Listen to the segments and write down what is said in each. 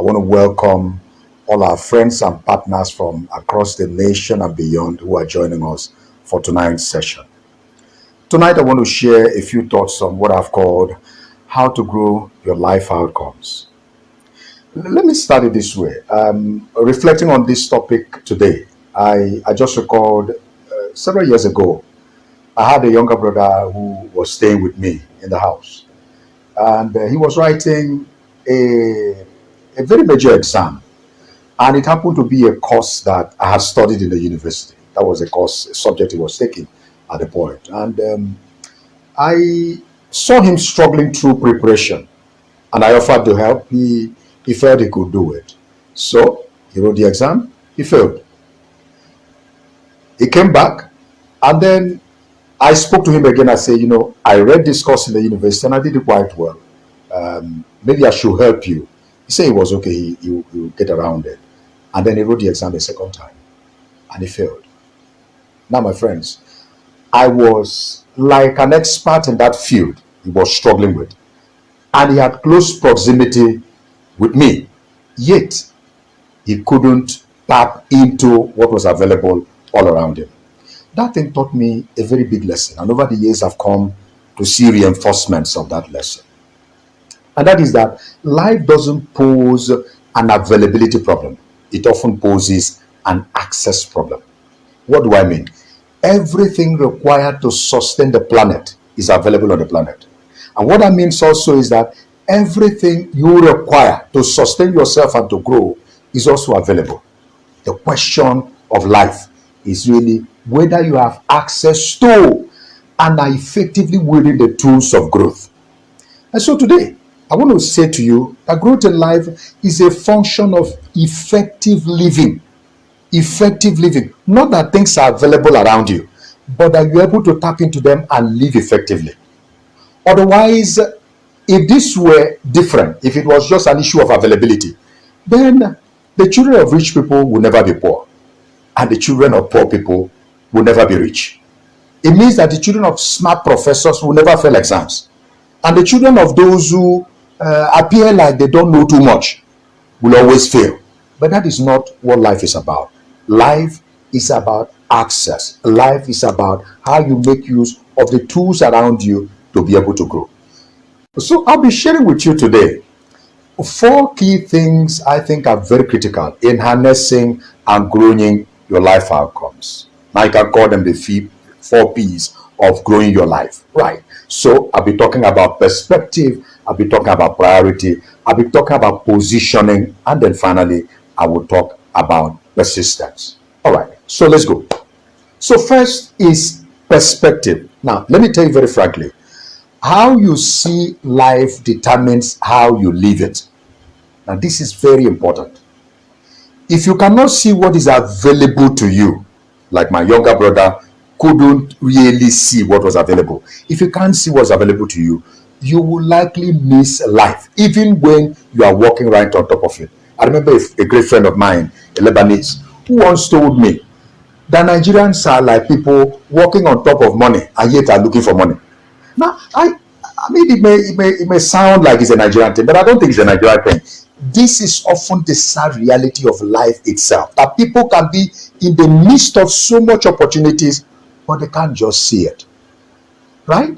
want to welcome all our friends and partners from across the nation and beyond who are joining us for tonight's session. Tonight, I want to share a few thoughts on what I've called how to grow your life outcomes. Let me start it this way. Reflecting on this topic today, I just recalled several years ago, I had a younger brother who was staying with me in the house, and he was writing a very major exam, and it happened to be a course that I had studied in the university. That was a subject he was taking at the point, and I saw him struggling through preparation, and I offered to help. He felt he could do it, so he wrote the exam. He failed. He came back, and then I spoke to him again. I said, I read this course in the university and I did it quite well. Maybe I should help you. He said it was okay. He will get around it. And then he wrote the exam a second time and he failed. Now, my friends, I was like an expert in that field he was struggling with. And he had close proximity with me. Yet, he couldn't tap into what was available all around him. That thing taught me a very big lesson. And over the years, I've come to see reinforcements of that lesson. And that is that life doesn't pose an availability problem. It often poses an access problem. What do I mean? Everything required to sustain the planet is available on the planet. And what that means also is that everything you require to sustain yourself and to grow is also available. The question of life is really whether you have access to and are effectively wielding the tools of growth. And so today, I want to say to you that growth in life is a function of effective living. Effective living. Not that things are available around you, but that you're able to tap into them and live effectively. Otherwise, if this were different, if it was just an issue of availability, then the children of rich people will never be poor, and the children of poor people will never be rich. It means that the children of smart professors will never fail exams, and the children of those who appear like they don't know too much will always fail. But that is not what life is about. Life is about access. Life is about how you make use of the tools around you to be able to grow. So I'll be sharing with you today 4 key things I think are very critical in harnessing and growing your life outcomes. Now you can call them the 4 P's of growing your life, right? So I'll be talking about perspective, I'll be talking about priority, I'll be talking about positioning, and then finally I will talk about persistence. All right, so let's go. So first is perspective. Now let me tell you very frankly, how you see life determines how you live it. Now this is very important. If you cannot see what is available to you, like my younger brother couldn't really see what was available. If you can't see what's available to you, you will likely miss life, even when you are walking right on top of it. I remember a great friend of mine, a Lebanese, who once told me that Nigerians are like people walking on top of money and yet are looking for money. Now, I mean, it may sound like it's a Nigerian thing, but I don't think it's a Nigerian thing. This is often the sad reality of life itself, that people can be in the midst of so much opportunities, but they can't just see it, right?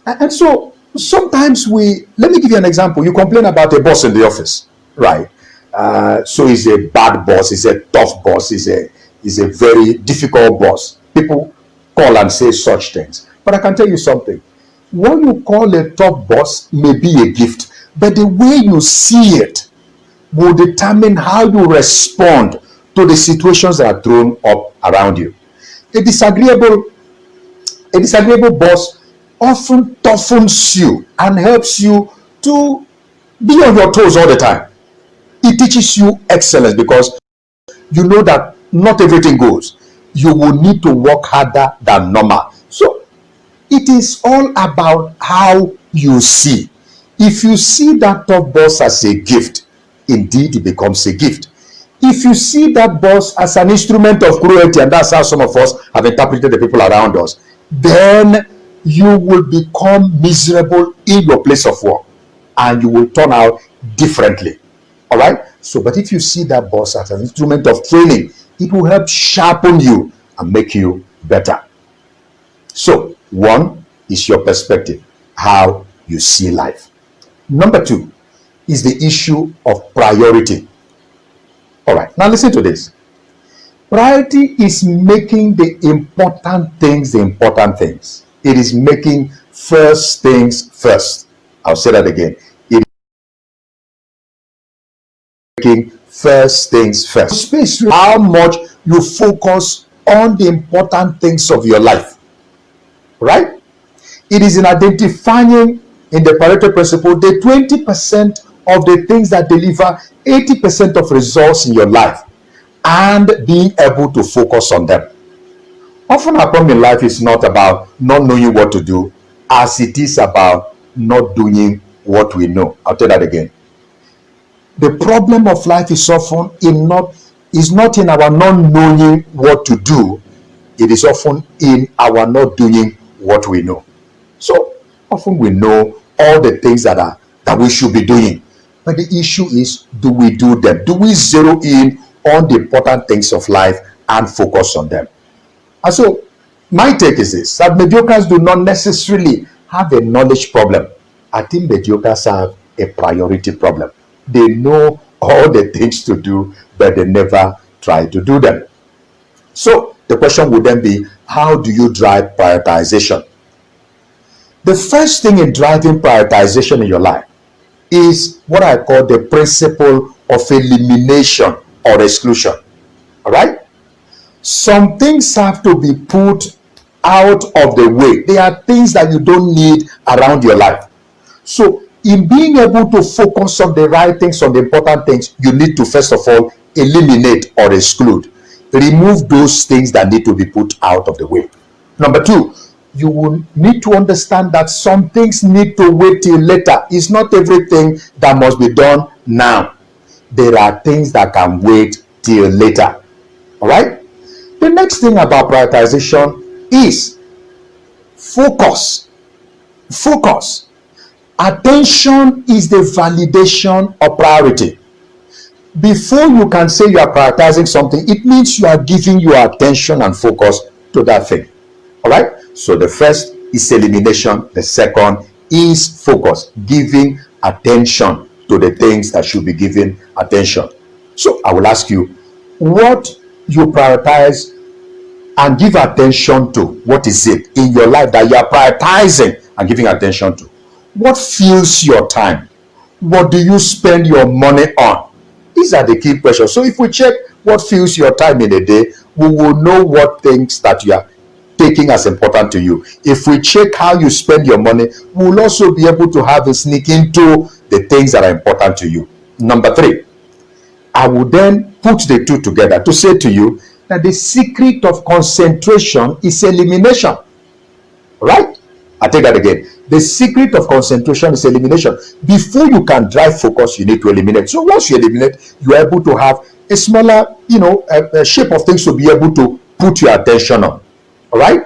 And so sometimes let me give you an example. You complain about a boss in the office, right? So he's a bad boss, he's a tough boss, he's a very difficult boss. People call and say such things. But I can tell you something. What you call a tough boss may be a gift, but the way you see it will determine how you respond to the situations that are thrown up around you. A disagreeable boss often toughens you and helps you to be on your toes all the time. It teaches you excellence because you know that not everything goes. You will need to work harder than normal. So it is all about how you see. If you see that tough boss as a gift, indeed it becomes a gift. If you see that boss as an instrument of cruelty, and that's how some of us have interpreted the people around us, then you will become miserable in your place of work and you will turn out differently. All right. So, but if you see that boss as an instrument of training, it will help sharpen you and make you better. So, one is your perspective, how you see life. Number two is the issue of priority. All right, now listen to this. Priority is making the important things the important things. It is making first things first. I'll say that again. It is making first things first. Space how much you focus on the important things of your life, right? It is in identifying in the Pareto principle the 20% of the things that deliver 80% of results in your life and being able to focus on them. Often our problem in life is not about not knowing what to do as it is about not doing what we know. I'll tell that again. The problem of life is often not in our not knowing what to do. It is often in our not doing what we know. So often we know all the things that we should be doing, but the issue is, do we do them? Do we zero in on the important things of life and focus on them? And so my take is this, that mediocres do not necessarily have a knowledge problem. I think mediocres have a priority problem. They know all the things to do, but they never try to do them. So the question would then be, how do you drive prioritization? The first thing in driving prioritization in your life is what I call the principle of elimination or exclusion. All right? Some things have to be put out of the way. They are things that you don't need around your life. So in being able to focus on the right things, on the important things, you need to first of all eliminate or exclude. Remove those things that need to be put out of the way. Number two, you will need to understand that some things need to wait till later. It's not everything that must be done now. There are things that can wait till later. All right? The next thing about prioritization is focus. Focus. Attention is the validation of priority. Before you can say you are prioritizing something, it means you are giving your attention and focus to that thing. All right? So the first is elimination. The second is focus, giving attention to the things that should be given attention. So I will ask you, what you prioritize and give attention to, what is it in your life that you are prioritizing and giving attention to? What fills your time? What do you spend your money on? These are the key questions. So if we check what fills your time in a day, we will know what things that you are taking as important to you. If we check how you spend your money, we will also be able to have a sneak into the things that are important to you. Number three, I will then put the two together to say to you that the secret of concentration is elimination. Right? I take that again. The secret of concentration is elimination. Before you can drive focus, you need to eliminate. So once you eliminate, you are able to have a smaller, shape of things to be able to put your attention on. All right?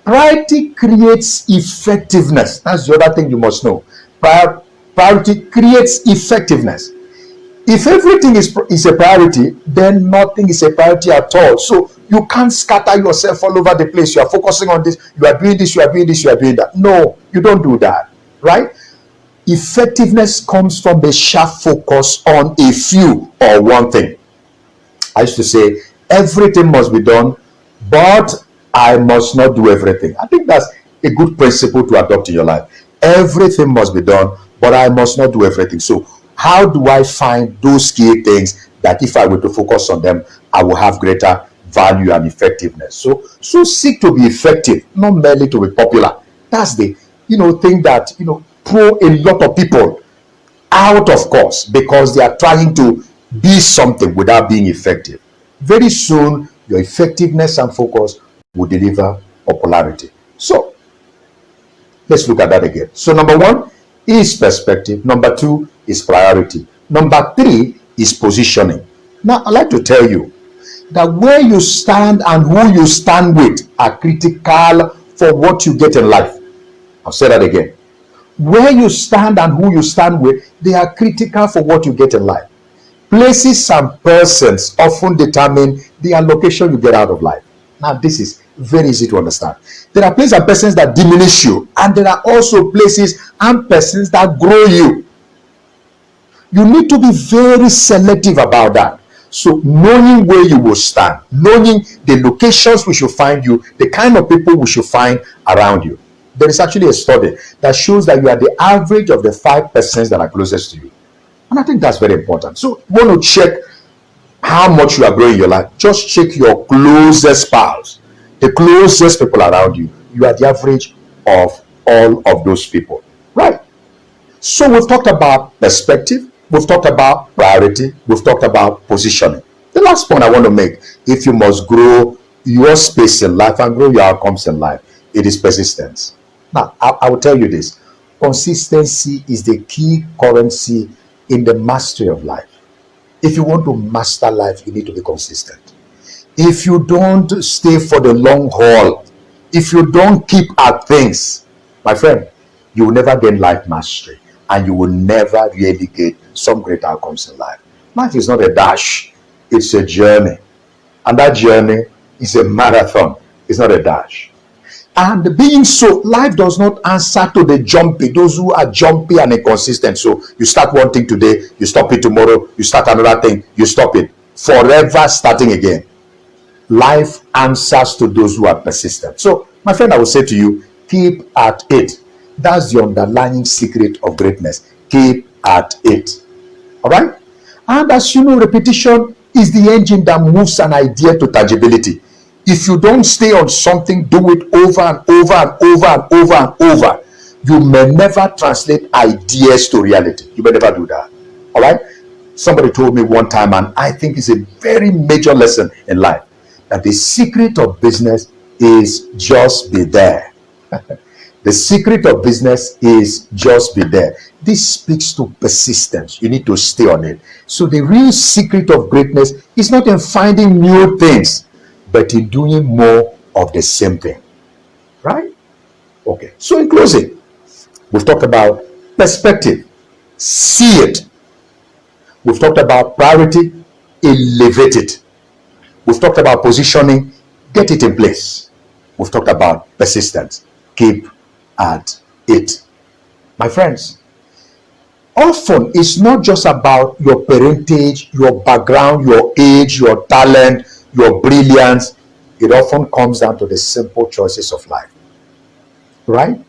Priority creates effectiveness. That's the other thing you must know. Priority creates effectiveness. If everything is a priority, then nothing is a priority at all. So you can't scatter yourself all over the place. You are focusing on this, you are doing this, you are doing this, you are doing that. No, you don't do that, right? Effectiveness comes from the sharp focus on a few or one thing. I used to say, everything must be done, but I must not do everything. I think that's a good principle to adopt in your life. Everything must be done, but I must not do everything. So how do I find those key things that if I were to focus on them, I will have greater value and effectiveness? So seek to be effective, not merely to be popular. That's the thing that throw a lot of people out of course because they are trying to be something without being effective. Very soon, your effectiveness and focus will deliver popularity. So let's look at that again. So number one is perspective. Number two is priority. Number three is positioning. Now, I'd like to tell you that where you stand and who you stand with are critical for what you get in life. I'll say that again. Where you stand and who you stand with, they are critical for what you get in life. Places and persons often determine the allocation you get out of life. Now, this is very easy to understand. There are places and persons that diminish you, and there are also places and persons that grow you. You need to be very selective about that. So, knowing where you will stand, knowing the locations we should find you, the kind of people we should find around you. There is actually a study that shows that you are the average of the 5 persons that are closest to you. And I think that's very important. So, you want to check how much you are growing in your life. Just check your closest pals, the closest people around you. You are the average of all of those people, right? So we've talked about perspective, we've talked about priority, we've talked about positioning. The last point I want to make, if you must grow your space in life and grow your outcomes in life, it is persistence. Now, I will tell you this. Consistency is the key currency in the mastery of life. If you want to master life, you need to be consistent. If you don't stay for the long haul, if you don't keep at things, my friend, you will never gain life mastery, and you will never really get some great outcomes in life. Life is not a dash, it's a journey. And that journey is a marathon, it's not a dash. And being so, life does not answer to the jumpy, those who are jumpy and inconsistent. So you start one thing today, you stop it tomorrow, you start another thing, you stop it. Forever starting again. Life answers to those who are persistent. So, my friend, I will say to you, keep at it. That's the underlying secret of greatness. Keep at it. All right? And as you know, repetition is the engine that moves an idea to tangibility. If you don't stay on something, do it over and over and over and over and over, you may never translate ideas to reality. You may never do that. All right? Somebody told me one time, and I think it's a very major lesson in life, that the secret of business is just be there. The secret of business is just be there. This speaks to persistence. You need to stay on it. So the real secret of greatness is not in finding new things, but in doing more of the same thing. Right? Okay. So in closing, we've talked about perspective. See it. We've talked about priority. Elevate it. We've talked about positioning. Get it in place. We've talked about persistence. Keep at it. My friends, often it's not just about your parentage, your background, your age, your talent, your brilliance. It often comes down to the simple choices of life. Right?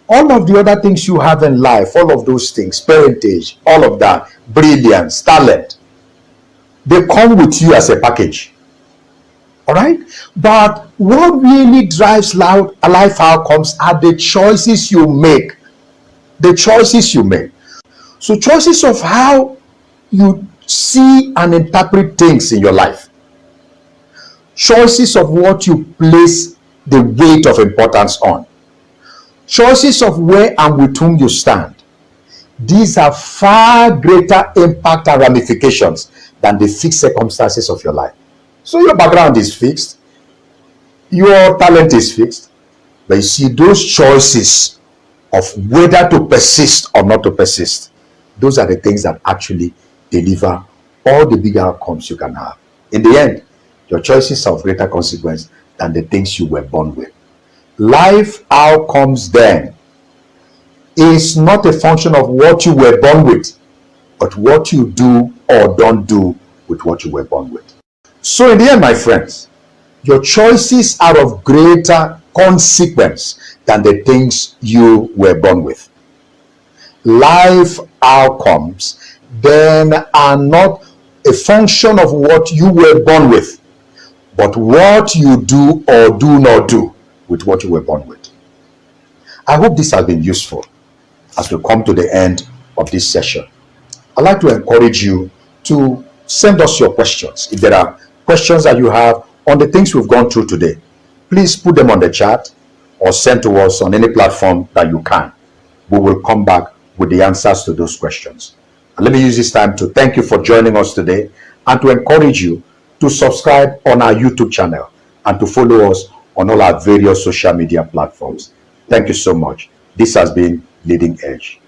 All of the other things you have in life, all of those things, parentage, all of that, brilliance, talent, they come with you as a package. All right? But what really drives life outcomes are the choices you make. The choices you make. So choices of how you see and interpret things in your life. Choices of what you place the weight of importance on. Choices of where and with whom you stand. These have far greater impact and ramifications than the fixed circumstances of your life. So your background is fixed, your talent is fixed, but you see those choices of whether to persist or not to persist, those are the things that actually deliver all the big outcomes you can have. In the end, your choices are of greater consequence than the things you were born with. Life outcomes then is not a function of what you were born with, but what you do or don't do with what you were born with. So in the end, my friends, your choices are of greater consequence than the things you were born with. Life outcomes then are not a function of what you were born with, but what you do or do not do with what you were born with. I hope this has been useful as we come to the end of this session. I'd like to encourage you to send us your questions. If there are questions that you have on the things we've gone through today, please put them on the chat or send to us on any platform that you can. We will come back with the answers to those questions. And let me use this time to thank you for joining us today and to encourage you to subscribe on our YouTube channel and to follow us on all our various social media platforms. Thank you so much. This has been Leading Edge.